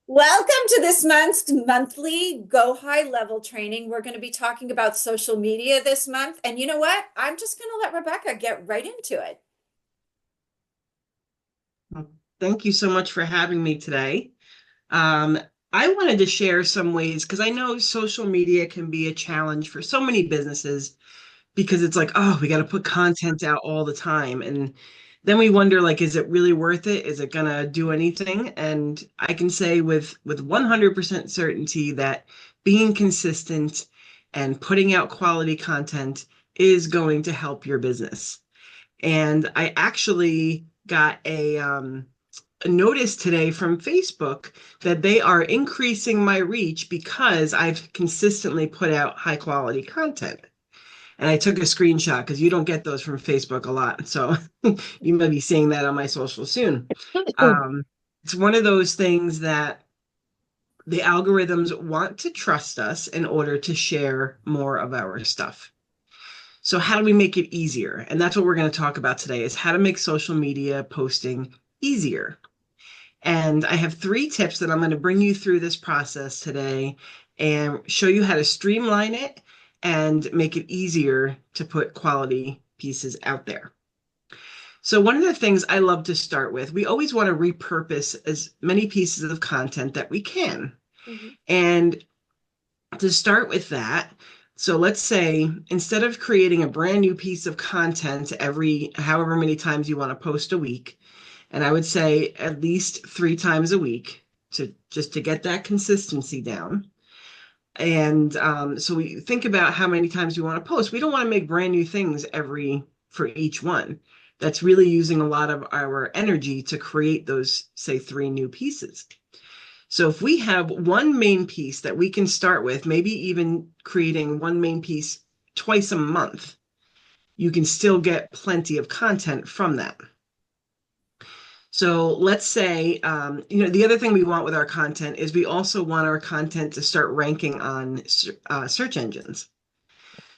Welcome to this month's monthly Go High Level training. We're going to be talking about social media this month. And you know what? I'm just going to let Rebecca get right into it. Well, thank you so much for having me today. Um, I wanted to share some ways because I know social media can be a challenge for so many businesses because it's like, oh, we got to put content out all the time. And then we wonder, like, is it really worth it? Is it gonna do anything? And I can say with 100% certainty that being consistent and putting out quality content is going to help your business. And I actually got a notice today from Facebook that they are increasing my reach because I've consistently put out high quality content. And I took a screenshot because you don't get those from Facebook a lot. So you may be seeing that on my social soon. Um, it's one of those things that the algorithms want to trust us in order to share more of our stuff. So how do we make it easier? And that's what we're going to talk about today is how to make social media posting easier. And I have three tips that I'm going to bring you through this process today and show you how to streamline it and make it easier to put quality pieces out there. So, one of the things I love to start with, we always want to repurpose as many pieces of content that we can. Mhm. And to start with that, so let's say instead of creating a brand new piece of content every however many times you want to post a week, and I would say at least 3 times a week to just to get that consistency down. And so we think about how many times we want to post. We don't want to make brand new things every for each one. That's really using a lot of our energy to create those, say, 3 new pieces. So if we have one main piece that we can start with, maybe even creating one main piece twice a month, you can still get plenty of content from that. So let's say, the other thing we want with our content is we also want our content to start ranking on search engines.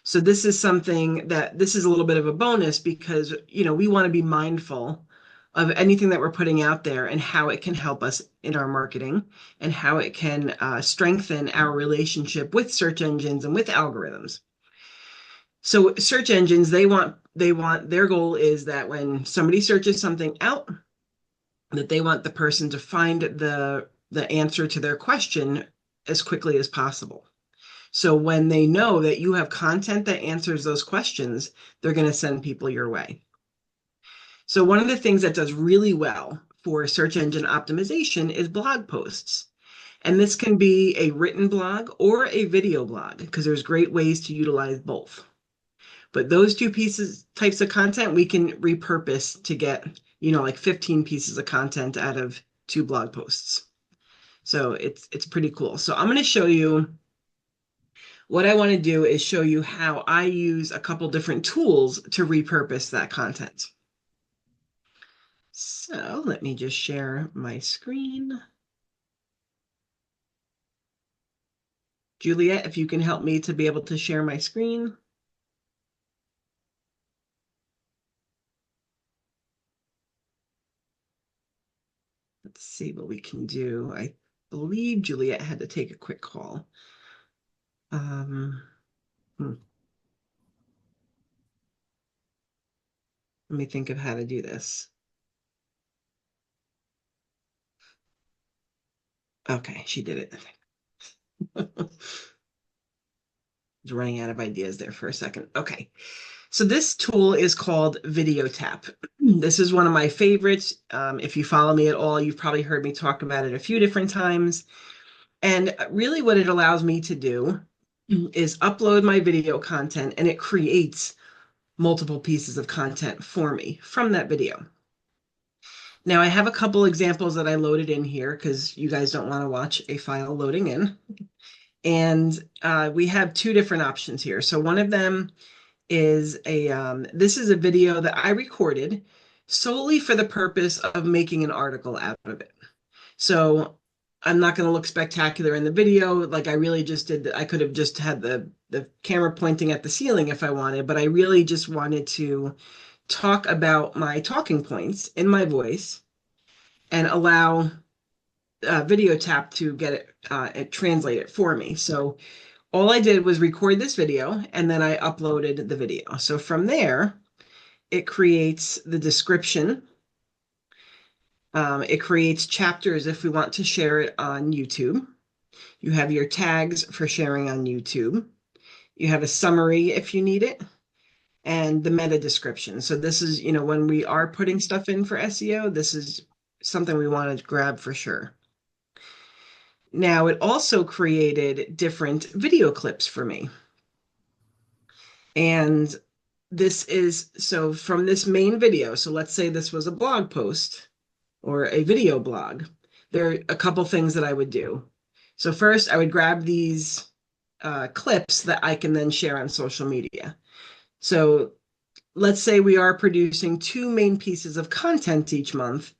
So this is a little bit of a bonus because, we want to be mindful of anything that we're putting out there and how it can help us in our marketing and how it can strengthen our relationship with search engines and with algorithms. So search engines, they want their goal is that when somebody searches something out, that they want the person to find the answer to their question as quickly as possible. So when they know that you have content that answers those questions, they're going to send people your way. So one of the things that does really well for search engine optimization is blog posts. And this can be a written blog or a video blog because there's great ways to utilize both. But those two pieces types of content we can repurpose to get, like 15 pieces of content out of 2 blog posts. So it's pretty cool. So I'm going to show you what I want to do is show you how I use a couple different tools to repurpose that content. So let me just share my screen. Juliet, if you can help me to be able to share my screen. Let's see what we can do. I believe Juliet had to take a quick call. Um, hmm. Let me think of how to do this. Okay, she did it. Was running out of ideas there for a second. Okay, so this tool is called Video Tap. This is one of my favorites. If you follow me at all, you've probably heard me talk about it a few different times. And really, what it allows me to do is upload my video content and it creates multiple pieces of content for me from that video. Now, I have a couple examples that I loaded in here because you guys don't want to watch a file loading in. And we have 2 different options here. So one of them is this is a video that I recorded solely for the purpose of making an article out of it. So I'm not going to look spectacular in the video. Like I really just did, I could have just had the camera pointing at the ceiling if I wanted, but I really just wanted to talk about my talking points in my voice and allow video tap to get it translate it for me. So all I did was record this video and then I uploaded the video. So from there, it creates the description. It creates chapters if we want to share it on YouTube. You have your tags for sharing on YouTube. You have a summary if you need it, and the meta description. So this is, when we are putting stuff in for SEO, this is something we want to grab for sure. Now, it also created different video clips for me. And this is so from this main video. So let's say this was a blog post or a video blog. There are a couple things that I would do. So first, I would grab these clips that I can then share on social media. So let's say we are producing two main pieces of content each month,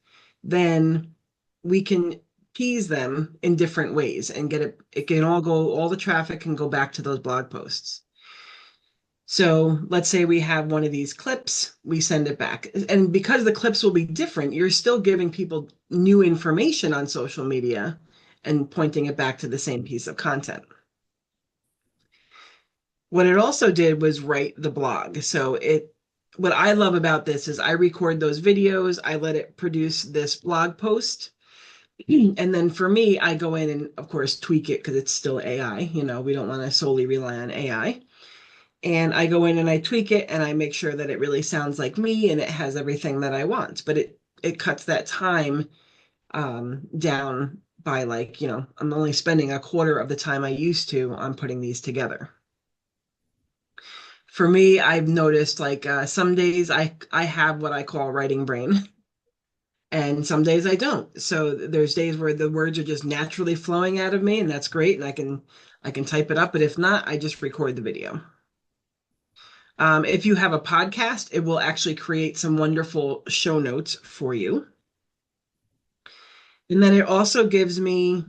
then we can tease them in different ways and get it can all the traffic can go back to those blog posts. So let's say we have one of these clips, we send it back. And because the clips will be different, you're still giving people new information on social media and pointing it back to the same piece of content. What it also did was write the blog. What I love about this is I record those videos, I let it produce this blog post. And then for me, I go in and of course tweak it because it's still AI. We don't want to solely rely on AI. And I go in and I tweak it and I make sure that it really sounds like me and it has everything that I want. But it cuts that time down by I'm only spending a quarter of the time I used to on putting these together. For me, I've noticed some days I have what I call writing brain, and some days I don't. So there's days where the words are just naturally flowing out of me, and that's great, and I can type it up. But if not, I just record the video. If you have a podcast, it will actually create some wonderful show notes for you. And then it also gives me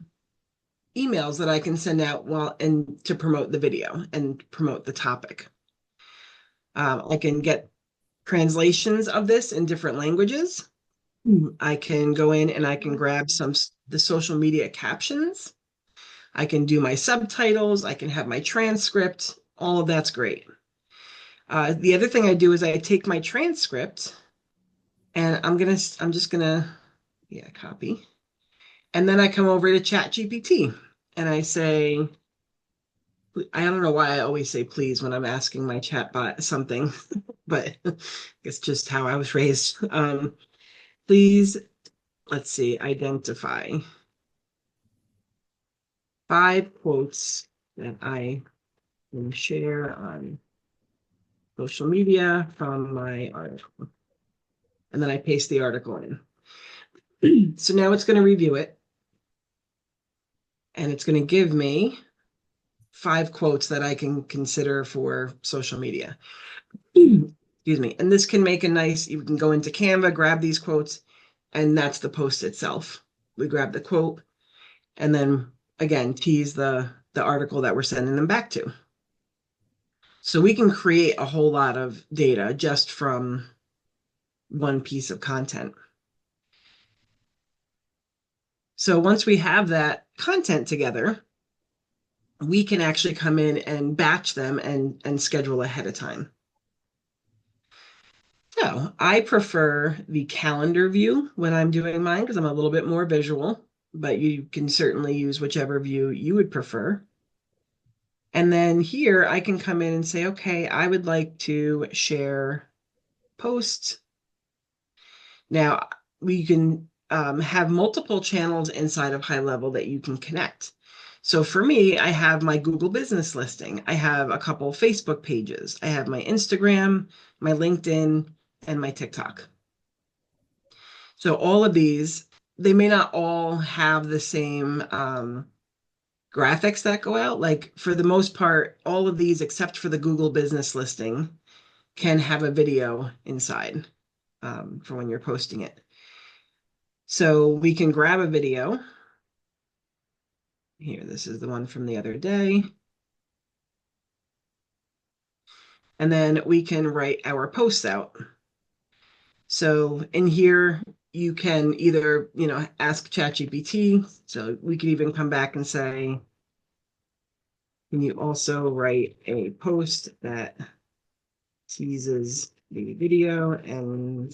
emails that I can send out and to promote the video and promote the topic. I can get translations of this in different languages. I can go in and I can grab the social media captions. I can do my subtitles. I can have my transcript. All of that's great. The other thing I do is I take my transcript and I'm just gonna, copy. And then I come over to ChatGPT and I say, I don't know why I always say please when I'm asking my chatbot something, but it's just how I was raised. Please, let's see, identify 5 quotes that I can share on social media from my article. And then I paste the article in. So now it's going to review it. And it's going to give me 5 quotes that I can consider for social media. Excuse me. And this can make you can go into Canva, grab these quotes, and that's the post itself. We grab the quote and then again, tease the article that we're sending them back to. So we can create a whole lot of data just from one piece of content. So once we have that content together, we can actually come in and batch them and schedule ahead of time. So I prefer the calendar view when I'm doing mine because I'm a little bit more visual, but you can certainly use whichever view you would prefer. And then here I can come in and say, okay, I would like to share posts. Now we can have multiple channels inside of High Level that you can connect. So for me, I have my Google business listing. I have a couple Facebook pages. I have my Instagram, my LinkedIn, and my TikTok. So all of these, they may not all have the same graphics that go out. Like for the most part, all of these, except for the Google business listing, can have a video inside for when you're posting it. So we can grab a video. Here, this is the one from the other day. And then we can write our posts out. So in here, you can either, ask ChatGPT. So we could even come back and say, can you also write a post that teases the video and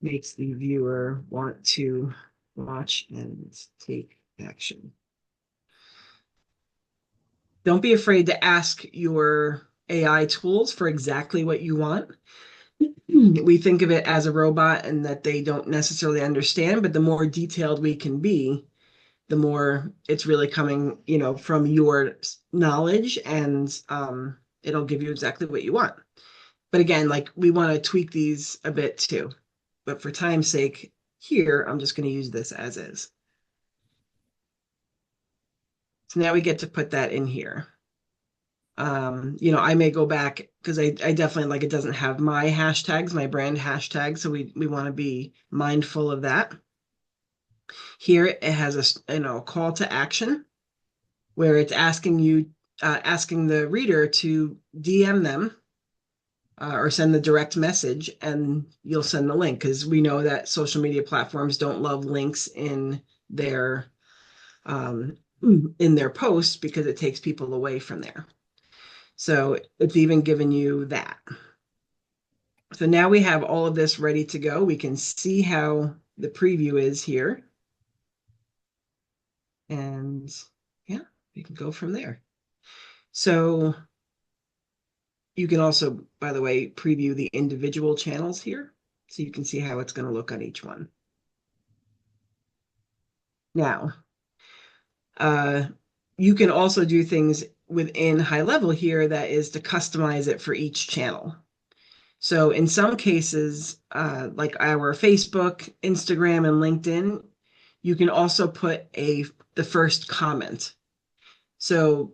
makes the viewer want to watch and take action? Don't be afraid to ask your AI tools for exactly what you want. We think of it as a robot and that they don't necessarily understand, but the more detailed we can be, the more it's really coming, from your knowledge, and it'll give you exactly what you want. But again, like, we want to tweak these a bit too. But for time's sake, here, I'm just going to use this as is. So now we get to put that in here. I may go back because I definitely, like, it doesn't have my hashtags, my brand hashtags. So we want to be mindful of that. Here it has a call to action where it's asking the reader to DM them, or send the direct message, and you'll send the link, because we know that social media platforms don't love links their um, in their posts because it takes people away from there. So it's even given you that. So now we have all of this ready to go. We can see how the preview is here. And yeah, we can go from there. So you can also, by the way, preview the individual channels here, so you can see how it's going to look on each one. Now, uh, you can also do things within high level here that is to customize it for each channel. So in some cases, like our Facebook, Instagram, and LinkedIn, you can also put the first comment. So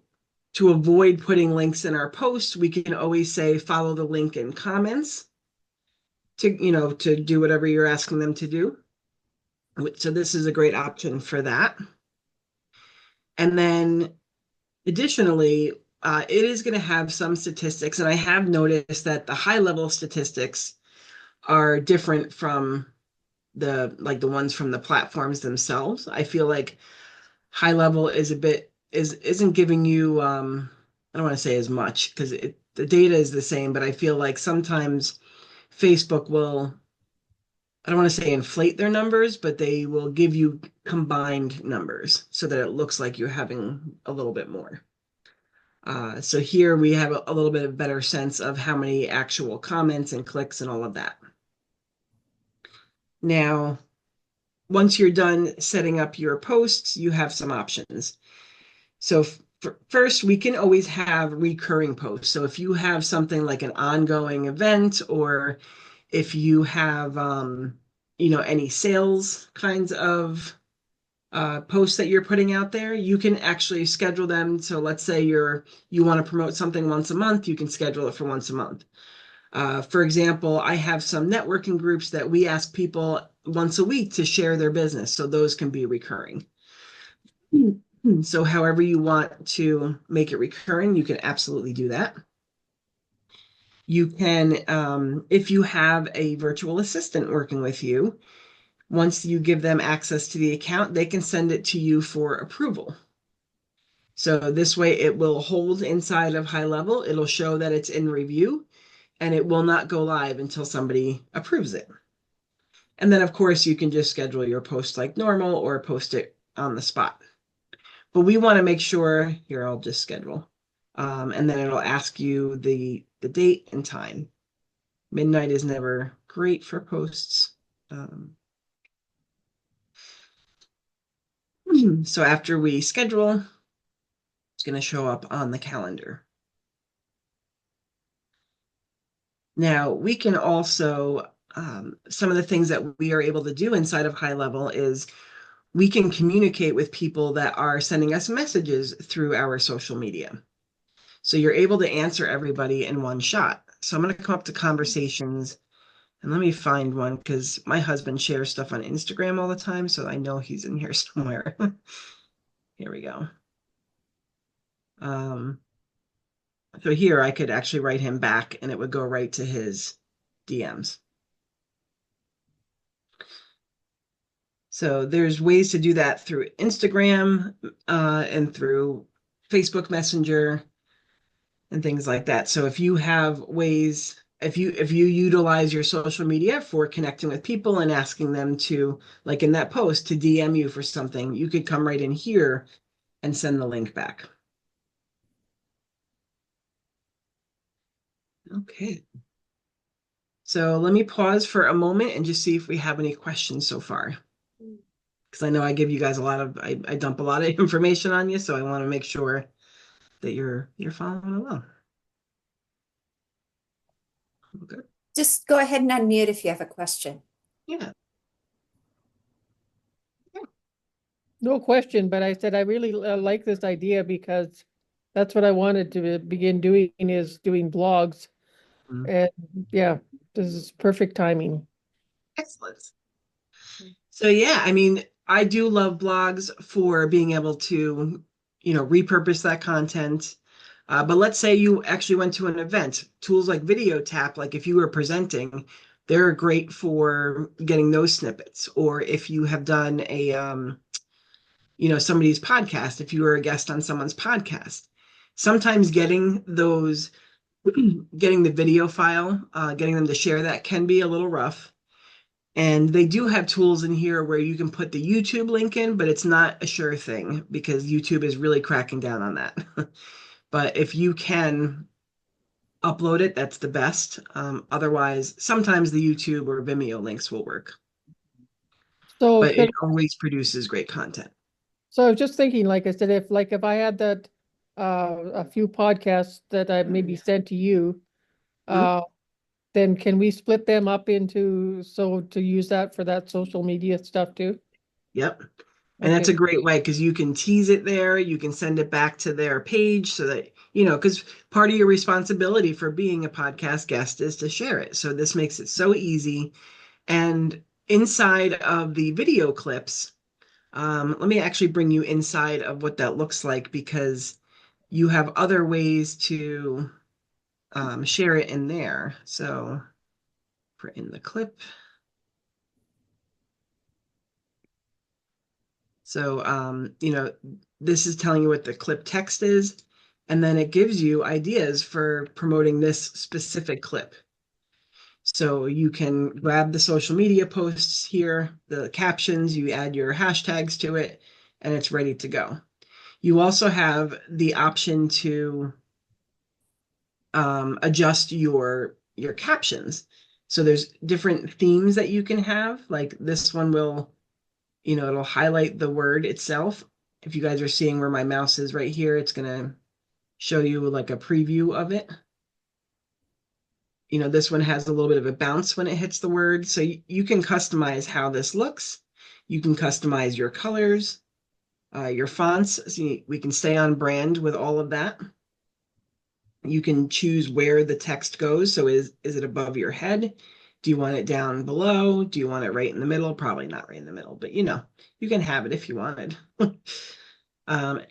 to avoid putting links in our posts, we can always say follow the link in comments to do whatever you're asking them to do. So this is a great option for that. And then additionally, it is going to have some statistics, and I have noticed that the high level statistics are different from the ones from the platforms themselves. I feel like high level isn't giving you, I don't want to say as much, because the data is the same, but I feel like sometimes Facebook will, I don't want to say inflate their numbers, but they will give you combined numbers so that it looks like you're having a little bit more. So here we have a little bit of better sense of how many actual comments and clicks and all of that. Now, once you're done setting up your posts, you have some options. So first, we can always have recurring posts. So if you have something like an ongoing event, or if you have, any sales kinds of posts that you're putting out there, you can actually schedule them. So let's say you want to promote something once a month, you can schedule it for once a month. For example, I have some networking groups that we ask people once a week to share their business. So those can be recurring. So however you want to make it recurring, you can absolutely do that. You can, if you have a virtual assistant working with you, once you give them access to the account, they can send it to you for approval. So this way it will hold inside of high level. It'll show that it's in review, and it will not go live until somebody approves it. And then, of course, you can just schedule your post like normal or post it on the spot. But we want to make sure, here, I'll just schedule. And then it'll ask you the date and time. Midnight is never great for posts. So after we schedule, it's going to show up on the calendar. Now, we can also, some of the things that we are able to do inside of high level is we can communicate with people that are sending us messages through our social media. So you're able to answer everybody in one shot. So I'm going to come up to conversations, and let me find one, because my husband shares stuff on Instagram all the time, so I know he's in here somewhere. Here we go. So here I could actually write him back, and it would go right to his DMs. So there's ways to do that through Instagram and through Facebook Messenger and things like that. So if you have ways, if you utilize your social media for connecting with people and asking them to, like in that post, to DM you for something, you could come right in here and send the link back. Okay. So let me pause for a moment and just see if we have any questions so far. Because I know I give you guys a lot of, I dump a lot of information on you, so I want to make sure that you're following along. Okay. Just go ahead and unmute if you have a question. Yeah. No question, but I said I really like this idea because that's what I wanted to begin doing is doing blogs. Mm. And yeah, this is perfect timing. Excellent. So yeah, I mean, I do love blogs for being able to, repurpose that content. But let's say you actually went to an event. Tools like Video Tap, like if you were presenting, they're great for getting those snippets. Or if you have done somebody's podcast, if you were a guest on someone's podcast, sometimes getting the video file, getting them to share that can be a little rough. And they do have tools in here where you can put the YouTube link in, but it's not a sure thing because YouTube is really cracking down on that. But if you can upload it, that's the best. Otherwise, sometimes the YouTube or Vimeo links will work, So but it could always produces great content. so I was just thinking, like I said, if I had that a few podcasts that I maybe sent to you, Mhm. uh then can we split them up into so to use that for that social media stuff too? Yep. And that's Okay. a great way because you can tease it there. You can send it back to their page so that, because part of your responsibility for being a podcast guest is to share it. So this makes it so easy. And inside of the video clips, let me actually bring you inside of what that looks like because you have other ways to share it in there. So for in the clip. So, this is telling you what the clip text is, and then it gives you ideas for promoting this specific clip. So you can grab the social media posts here, the captions, you add your hashtags to it, and it's ready to go. You also have the option to adjust your captions. So there's different themes that you can have. Like this one will, it'll highlight the word itself. If you guys are seeing where my mouse is right here, it's gonna show you like a preview of it. This one has a little bit of a bounce when it hits the word. So you can customize how this looks. You can customize your colors, your fonts. So we can stay on brand with all of that. You can choose where the text goes. So is it above your head? Do you want it down below? Do you want it right in the middle? Probably not right in the middle, but you can have it if you wanted. Um,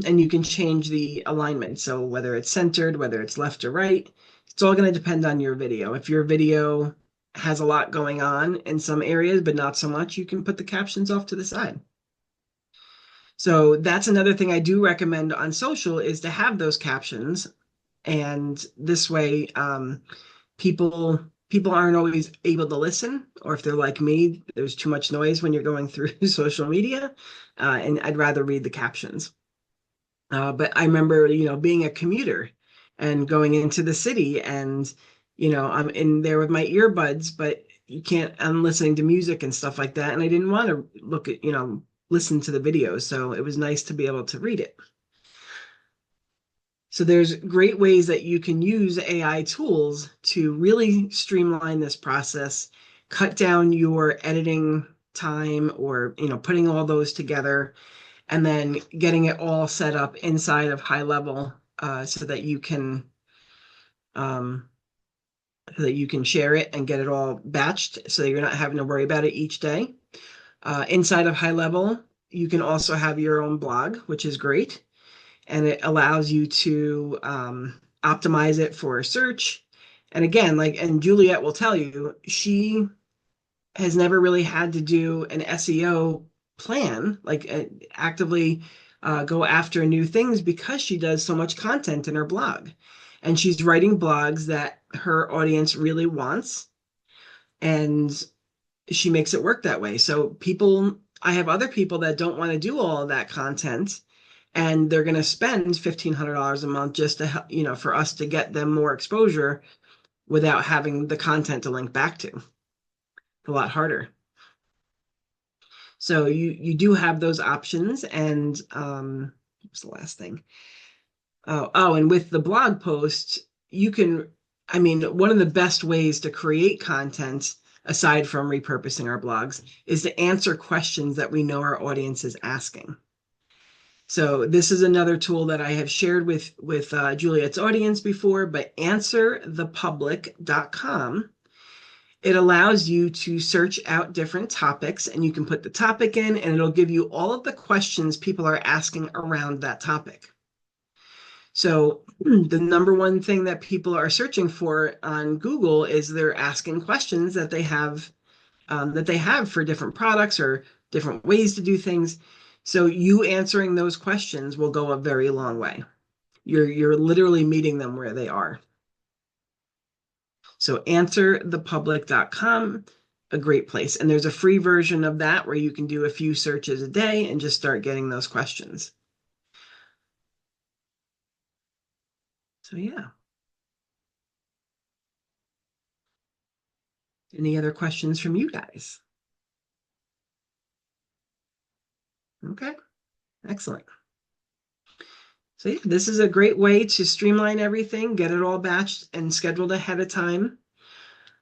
and you can change the alignment. So whether it's centered, whether it's left or right, it's all going to depend on your video. If your video has a lot going on in some areas, but not so much, you can put the captions off to the side. So that's another thing I do recommend on social is to have those captions. And this way, people aren't always able to listen, or if they're like me, there's too much noise when you're going through social media, and I'd rather read the captions. But I remember, being a commuter and going into the city and, I'm in there with my earbuds, but I'm listening to music and stuff like that. And I didn't want to listen to the videos. So it was nice to be able to read it. So there's great ways that you can use AI tools to really streamline this process, cut down your editing time or, putting all those together and then getting it all set up inside of high level so that um, you can share it and get it all batched so you're not having to worry about it each day. Inside of high level, you can also have your own blog, which is great. And it allows you to optimize it for search. And again, and Juliet will tell you, she has never really had to do an SEO plan, like actively go after new things because she does so much content in her blog. And she's writing blogs that her audience really wants, and she makes it work that way. So I have other people that don't want to do all of that content, and they're going to spend $1,500 a month just to help, for us to get them more exposure without having the content to link back to. A lot harder. So you do have those options. And what's the last thing? And with the blog post, one of the best ways to create content, aside from repurposing our blogs, is to answer questions that we know our audience is asking. So this is another tool that I have shared with Juliet's audience before, but answerthepublic.com. It allows you to search out different topics, and you can put the topic in, and it'll give you all of the questions people are asking around that topic. So the number one thing that people are searching for on Google is they're asking questions that they have for different products or different ways to do things. So you answering those questions will go a very long way. You're literally meeting them where they are. So answerthepublic.com, a great place. And there's a free version of that where you can do a few searches a day and just start getting those questions. So yeah. Any other questions from you guys? Okay, excellent. So yeah, this is a great way to streamline everything, get it all batched and scheduled ahead of time.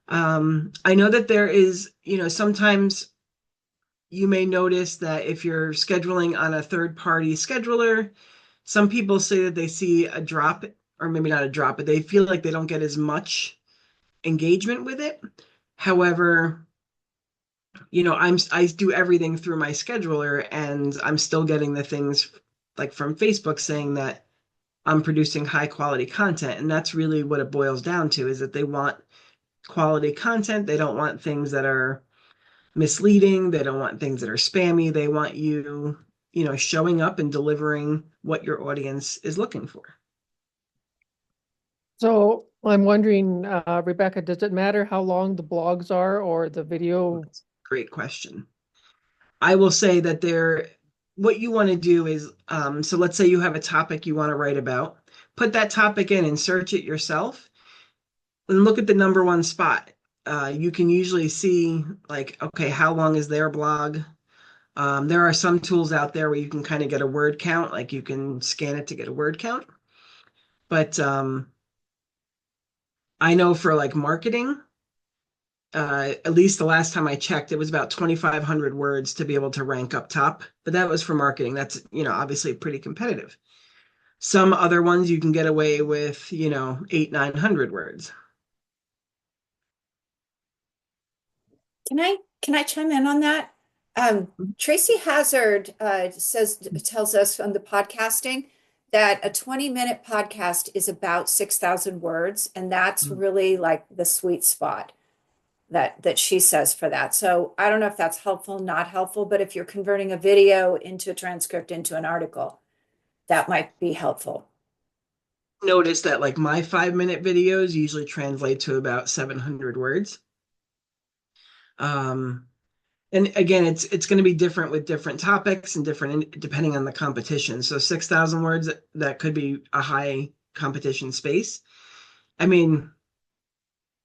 I know that there is, sometimes you may notice that if you're scheduling on a third-party scheduler, some people say that they see a drop, or maybe not a drop, but they feel like they don't get as much engagement with it. However, I do everything through my scheduler, and I'm still getting the things like from Facebook saying that I'm producing high quality content. And that's really what it boils down to, is that they want quality content. They don't want things that are misleading. They don't want things that are spammy. They want you, showing up and delivering what your audience is looking for. So I'm wondering, Rebecca, does it matter how long the blogs are or the video? Great question. I will say that what you want to do is, so let's say you have a topic you want to write about, put that topic in and search it yourself and look at the number one spot. You can usually see like, okay, how long is their blog? There are some tools out there where you can kind of get a word count, like you can scan it to get a word count. But I know for like marketing, at least the last time I checked, it was about 2,500 words to be able to rank up top. But that was for marketing. That's, obviously pretty competitive. Some other ones you can get away with, 800-900 words. Can I chime in on that? Tracy Hazard tells us on the podcasting that a 20-minute podcast is about 6,000 words, and that's really like the sweet spot that she says for that. So I don't know if that's helpful, not helpful, but if you're converting a video into a transcript into an article, that might be helpful. Notice that like my 5-minute videos usually translate to about 700 words. And again, it's going to be different with different topics and different depending on the competition. So 6,000 words, that could be a high competition space. I mean,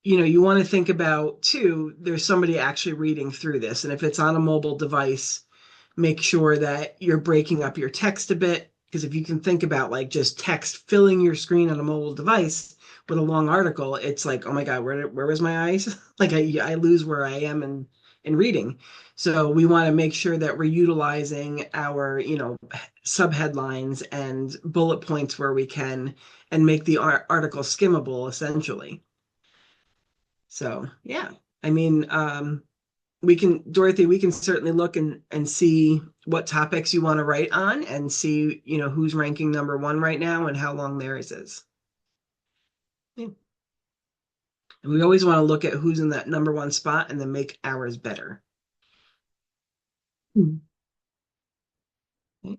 you want to think about too, there's somebody actually reading through this. And if it's on a mobile device, make sure that you're breaking up your text a bit. Because if you can think about like just text filling your screen on a mobile device with a long article, it's like, oh my God, where was my eyes? Like I lose where I am in reading. So we want to make sure that we're utilizing our, subheadlines and bullet points where we can and make the article skimmable essentially. So yeah, I mean, Dorothy, we can certainly look and see what topics you want to write on and see, who's ranking number one right now and how long theirs is. Yeah. And we always want to look at who's in that number one spot and then make ours better. Hmm. Yeah.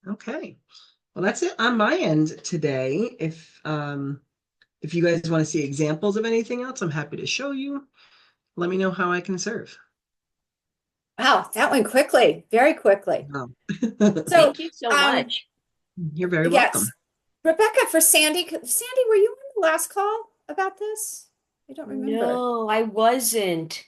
Okay. Well, that's it on my end today. If you guys want to see examples of anything else, I'm happy to show you. Let me know how I can serve. Wow, that went quickly, very quickly. Oh. So, Thank you so um, much. You're very welcome. yes, Rebecca, for Sandy, Sandy, were you on the last call about this? I don't remember. No, I wasn't.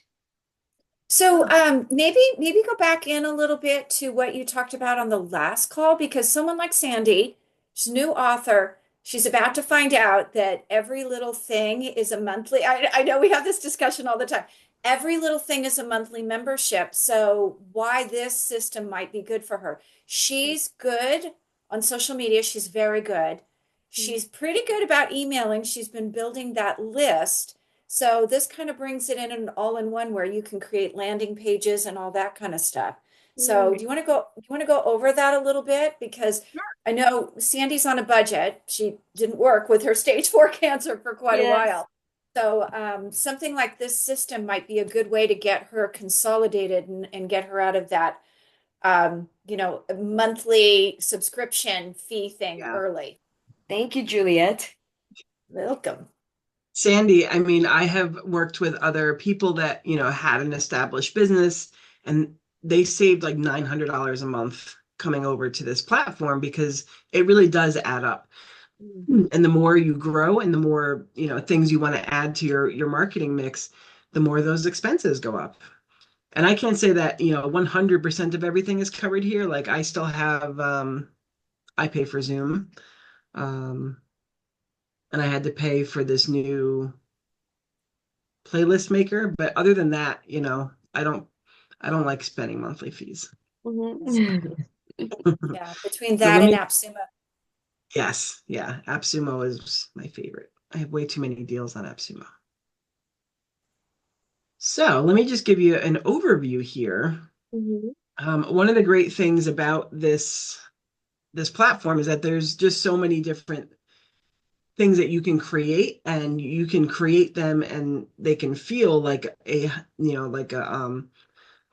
So maybe go back in a little bit to what you talked about on the last call, because someone like Sandy, she's a new author, she's about to find out that every little thing is a monthly. I know we have this discussion all the time. Every little thing is a monthly membership. So why this system might be good for her. She's good on social media. She's very good. She's pretty good about emailing. She's been building that list. So this kind of brings it in an all-in-one where you can create landing pages and all that kind of stuff. So do you want to go over that a little bit? Because I know Sandy's on a budget. She didn't work with her stage 4 cancer for quite a Yes. while. So something like this system might be a good way to get her consolidated and get her out of that monthly subscription fee thing Yeah. early. Thank you, Juliet. Welcome. Sandy, I mean, I have worked with other people that, had an established business and they saved like $900 a month coming over to this platform because it really does add up. And the more you grow and the more, things you want to add to your marketing mix, the more those expenses go up. And I can't say that, 100% of everything is covered here. Like I still have, I pay for Zoom. Um, and I had to pay for this new playlist maker. But other than that, I don't like spending monthly fees. Mhm. Yeah, between So that let and me, AppSumo. yes, yeah, AppSumo is my favorite. I have way too many deals on AppSumo. So let me just give you an overview here. Mhm. One of the great things about this platform is that there's just so many different things that you can create, and you can create them and they can feel like a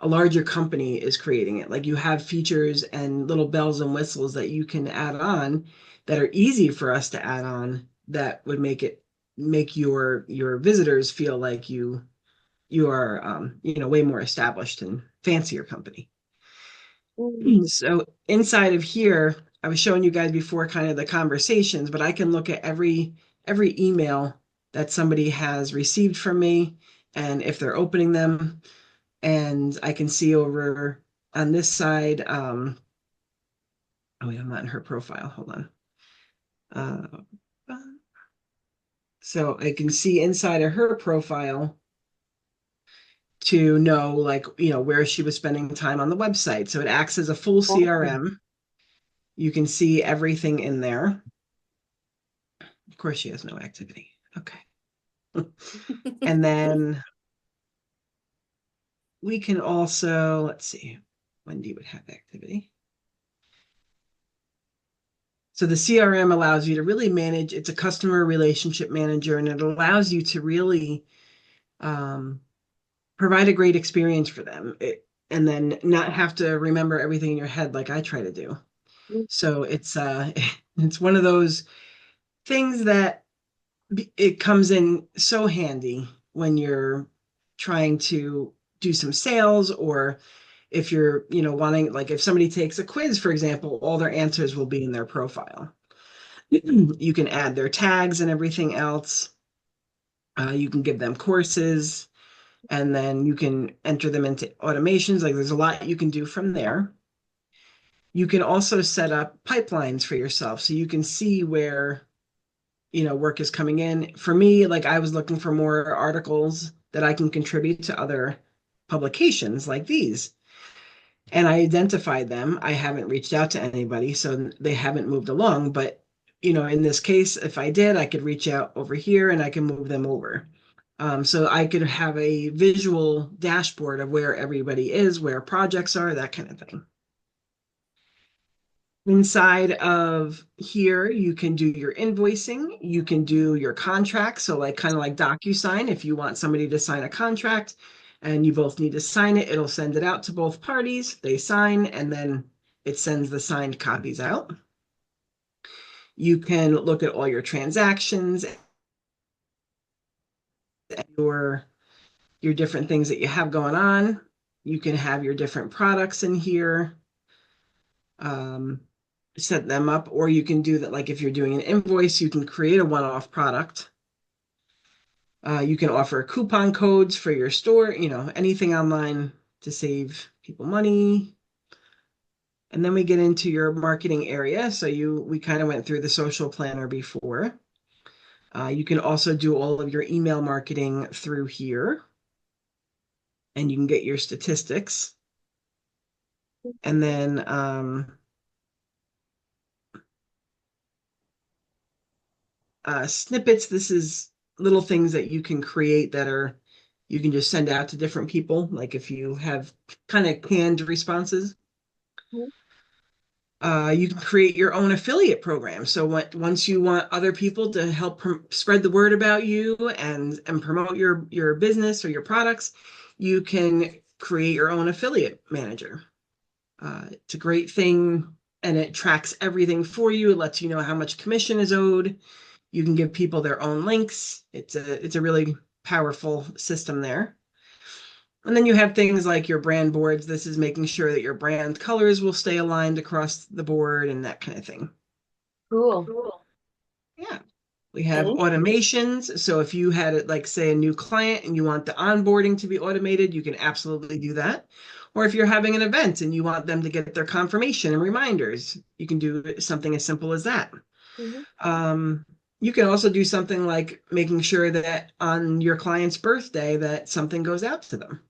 larger company is creating it. Like you have features and little bells and whistles that you can add on that are easy for us to add on that would make your visitors feel like you are way more established and fancier company. Mhm. So inside of here, I was showing you guys before kind of the conversations, but I can look at every email that somebody has received from me and if they're opening them, and I can see over on this side. Oh wait, I'm not in her profile. Hold on. Uh, so I can see inside of her profile to know like where she was spending time on the website. So it acts as a full CRM. You can see everything in there. Of course, she has no activity. Okay. And then we can also, let's see, Wendy would have activity. So the CRM allows you to really manage, it's a customer relationship manager, and it allows you to really um, provide a great experience for them and then not have to remember everything in your head like I try to do. So it's one of those things that it comes in so handy when you're trying to do some sales, or if you're wanting, like if somebody takes a quiz, for example, all their answers will be in their profile. You can add their tags and everything else. You can give them courses, and then you can enter them into automations. Like there's a lot you can do from there. You can also set up pipelines for yourself so you can see where work is coming in. For me, like I was looking for more articles that I can contribute to other publications like these. And I identified them. I haven't reached out to anybody, so they haven't moved along. But, in this case, if I did, I could reach out over here and I can move them over. So I could have a visual dashboard of where everybody is, where projects are, that kind of thing. Inside of here, you can do your invoicing, you can do your contracts. So like kind of like DocuSign, if you want somebody to sign a contract and you both need to sign it, it'll send it out to both parties. They sign and then it sends the signed copies out. You can look at all your transactions, your your different things that you have going on. You can have your different products in here. Um, Set them up, or you can do that. Like if you're doing an invoice, you can create a one-off product. You can offer coupon codes for your store, anything online to save people money. And then we get into your marketing area. So we kind of went through the social planner before. You can also do all of your email marketing through here, and you can get your statistics. And then snippets, this is little things that you can create you can just send out to different people. Like if you have kind of canned responses, you can create your own affiliate program. So once you want other people to help spread the word about you and promote your business or your products, you can create your own affiliate manager. It's a great thing, and it tracks everything for you. It lets you know how much commission is owed. You can give people their own links. It's a really powerful system there. And then you have things like your brand boards. This is making sure that your brand colors will stay aligned across the board and that kind of thing. Cool. Yeah. We have Thank automations. So if you had, like, say, a new client and you want the onboarding to be automated, you can absolutely do that. Or if you're having an event and you want them to get their confirmation and reminders, you can do something as simple as that. you. You can also do something like making sure that on your client's birthday that something goes out to them.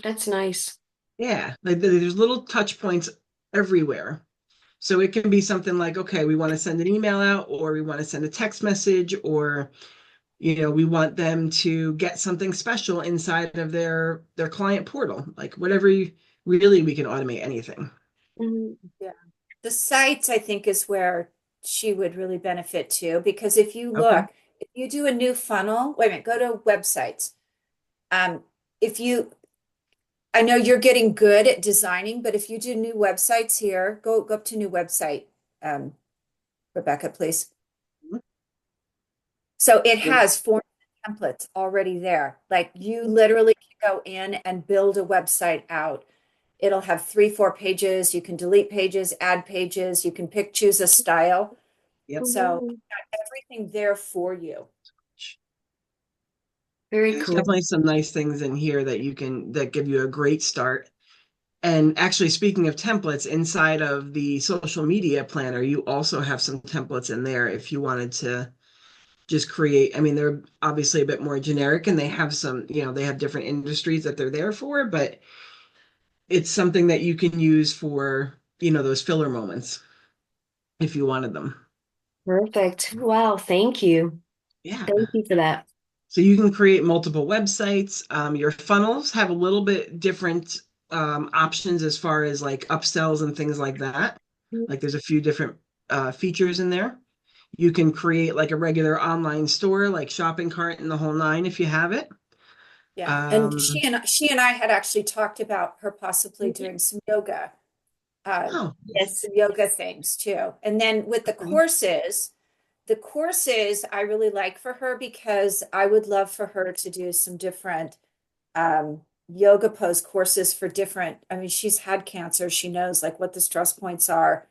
That's nice. Yeah, like there's little touch points everywhere. So it can be something like, okay, we want to send an email out, or we want to send a text message, or we want them to get something special inside of their client portal. Like whatever really, we can automate anything. Mhm. Yeah. The sites, I think, is where she would really benefit too, because if you Okay. look, if you do a new funnel, wait a minute, go to websites. If you, I know you're getting good at designing, but if you do new websites here, go up to new website, um, Rebecca, please. So it has forms and templates already there. Like you literally can go in and build a website out. It'll have 3, 4 pages. You can delete pages, add pages. You can choose a style. Yep. So Mhm. everything there for you. Very There's cool. definitely some nice things in here that give you a great start. And actually, speaking of templates, inside of the social media planner, you also have some templates in there if you wanted to just create. I mean, they're obviously a bit more generic and they have they have different industries that they're there for, but it's something that you can use for, those filler moments if you wanted them. Perfect. Wow, thank you. Yeah. Thank you for that. So you can create multiple websites. Your funnels have a little bit different options as far as like upsells and things like that. Like there's a few different features in there. You can create like a regular online store, like shopping cart and the whole nine if you have it. Yeah. And Um, she and I had actually talked about her possibly doing some yoga, oh, Yes. some yoga things too. And then with okay. the courses I really like for her because I would love for her to do some different yoga pose courses for different. I mean, she's had cancer. She knows like what the stress points are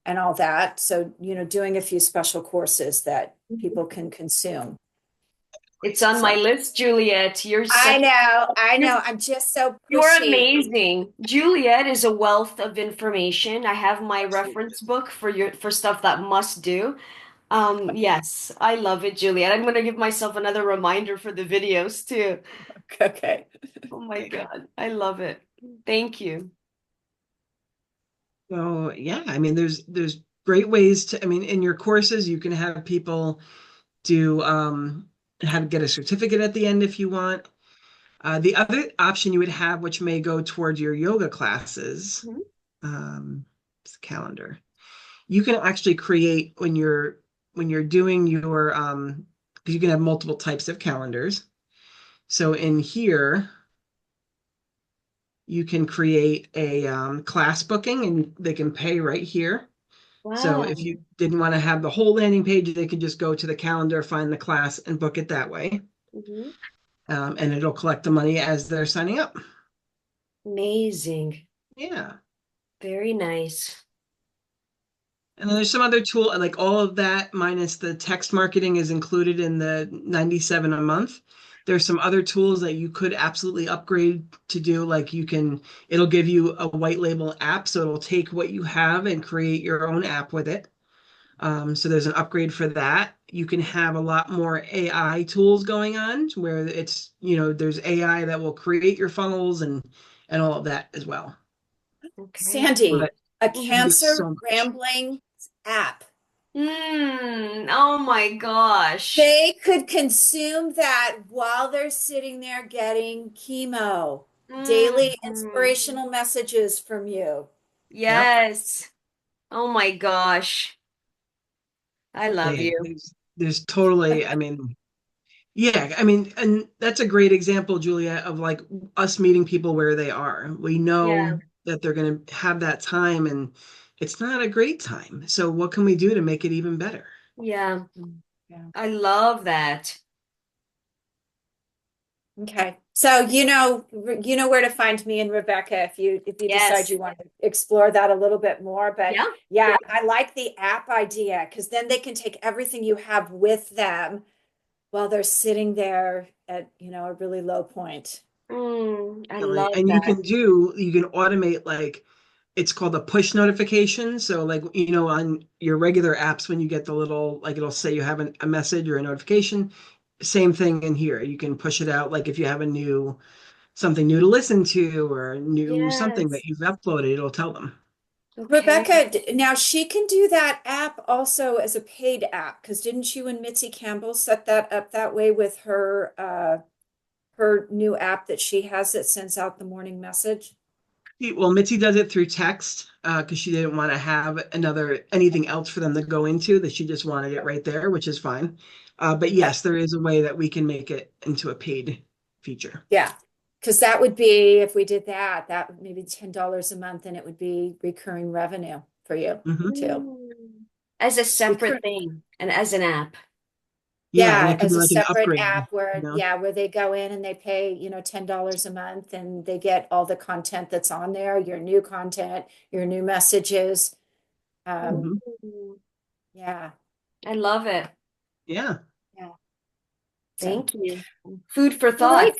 and all that. So, doing a few special courses that people can consume. It's on So my list, Juliet. I You're know. I'm just so you're pushy. amazing. Juliet is a wealth of information. I have my Absolutely. reference book for stuff that must do. Yes, I love it, Juliet. I'm gonna give myself another reminder for the videos too. Okay. Oh my God, I love it. Thank you. So yeah, I mean, there's great ways to. I mean, in your courses, you can have people do have get a certificate at the end if you want. The other option you would have, which may go toward your yoga classes, Mhm. it's calendar. you can actually create when you're doing your because you can have multiple types of calendars. So in here, you can create a class booking and they can pay right here. So if Wow. you didn't want to have the whole landing page, they could just go to the calendar, find the class, and book it that way. Hmm. And it'll collect the money as they're signing up. Amazing. Yeah. Very nice. And then there's some other tool, like all of that minus the text marketing is included in the 97 a month. There's some other tools that you could absolutely upgrade to do. Like it'll give you a white label app. So it'll take what you have and create your own app with it. So there's an upgrade for that. You can have a lot more AI tools going on where there's AI that will create your funnels and all of that as well. Okay. But Sandy, a you can do cancer so much. rambling app. Oh my gosh. They could consume that while they're sitting there getting chemo. Daily Mm. inspirational messages from you. Yep. Yes. Oh my gosh. I love Hey, you. there's totally, I mean, yeah, I mean, and that's a great example, Julia, of like us meeting people where they are. We Yeah. know that they're going to have that time and it's not a great time. So what can we do to make it even better? Yeah. Yeah. I love that. Okay. So you know where to find me and Rebecca if you decide Yes. you want to explore that a little bit more. But Yeah. yeah, I like the app idea because then they can take everything you have with them while they're sitting there at, a really low point. I Right. love And that. you can automate like it's called a push notification. So like, on your regular apps, when you get the little, like it'll say you have a message or a notification, same thing in here. You can push it out. Like if you have something new to listen to or new something that Yes. you've uploaded, it'll tell them. Okay. Rebecca, now she can do that app also as a paid app because didn't you and Mitzi Campbell set that up that way with her new app that she has that sends out the morning message? Well, Mitzi does it through text because she didn't want to have anything else for them to go into, that she just wanted it right there, which is fine. But Okay. yes, there is a way that we can make it into a paid feature. Yeah. Because that would be, if we did that, that would maybe $10 a month and it would be recurring revenue for you Hmm. too. Mm. As a separate Recurring. thing and as an app. Yeah, and Yeah, it could as be a like an separate upgrade, app where they go in and they pay, $10 a month and they get all the content that's on there, your new content, your new messages. Um, Hmm. Mm. yeah, I love it. Yeah. yeah. So, Thank you. Food for all right.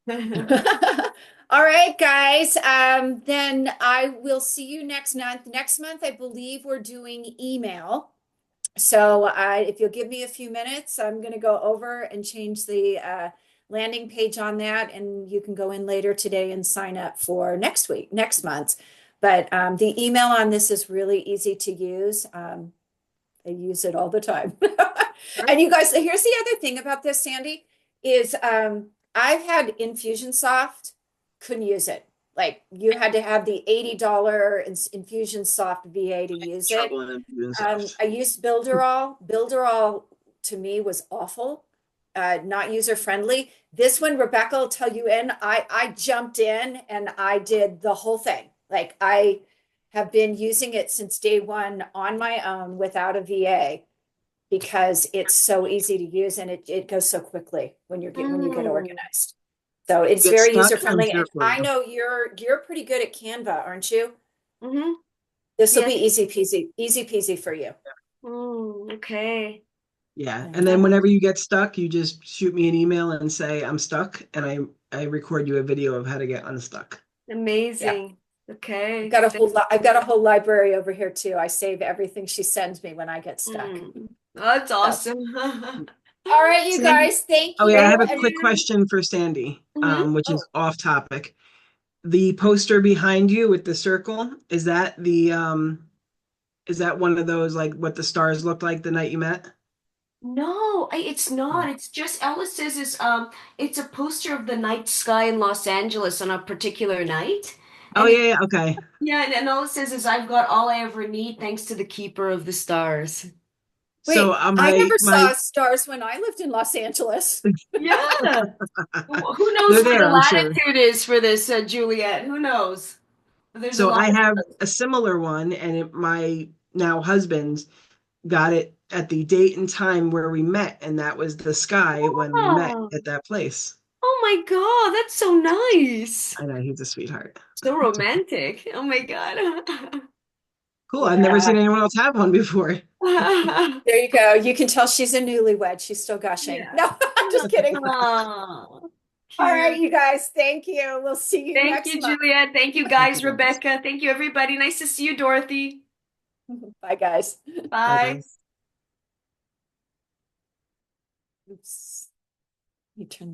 thought. All right, guys. Then I will see you next month. Next month, I believe we're doing email. So if you'll give me a few minutes, I'm going to go over and change the landing page on that, and you can go in later today and sign up for next month. But the email on this is really easy to use. I use it all the time. And you guys, here's the other thing about this, Sandy, is I've had Infusionsoft, couldn't use it. Like you had to have the $80 Infusionsoft VA to use it. Trouble in doing stuff. I used Builderall. Builderall to me was awful, not user friendly. This one, Rebecca will tell you in. I jumped in and I did the whole thing. Like I have been using it since day one on my own without a VA because it's so easy to use and it goes so quickly when you get Mm. organized. So it's Get very user stuck, I'm friendly. And here for I you. know you're pretty good at Canva, aren't you? Hmm. This will be Yes. easy peasy for you. Okay. Yeah. Yeah. And then whenever you get stuck, you just shoot me an email and say I'm stuck, and I record you a video of how to get unstuck. Yeah. Amazing. I've Okay. got a whole library over here too. I save everything she sends me when I get stuck. That's So, awesome. all right, you Sandy, guys, thank oh yeah, I you. have a And quick question for Sandy, Hmm. which is oh, off topic. The poster behind you with the circle, is that one of those like what the stars looked like the night you met? No, it's not. Oh, It's just Alice says it's a poster of the night sky in Los Angeles on a particular night. Oh, And it, yeah, yeah, okay. yeah, and all it says is I've got all I ever need thanks to the keeper of the stars. So Wait, I my never my saw stars when I lived in Los Angeles. Yeah. Who knows they're where there, the I'm sure. latitude is for this, Juliet? Who knows? There's a So lot I have of a similar one, and my now husband got it at the date and time where we met, and that was the sky when we met Oh, at that place. oh my God, that's so nice. I know he's a sweetheart. So romantic. Oh my God. Cool. I've never Yeah, seen anyone else have one before. there you go. You can tell she's a newlywed. She's still gushing. Yeah. No, I'm just kidding. Oh, All right, cute. you guys, thank you. We'll see you Thank next you, month. Juliet. Thank you, Thank you, guys. guys. Rebecca. Thank you, everybody. Nice to see you, Dorothy. Bye, guys. Bye, Bye. guys. Oops. You turn